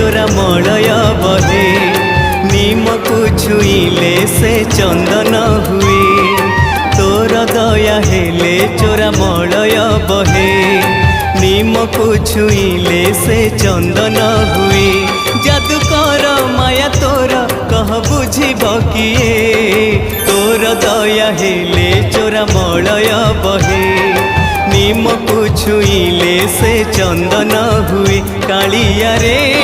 चोरा मलय बहे नीम को छुईले से चंदन हुए तोर दया हेले चोरा मलय बहे नीम को छुईले से चंदन हुए जादूकर माया तोर कह बुझिब किए तोर दया हेले चोरा मलय बहे नीम को छुईले से चंदन हुए कालिया रे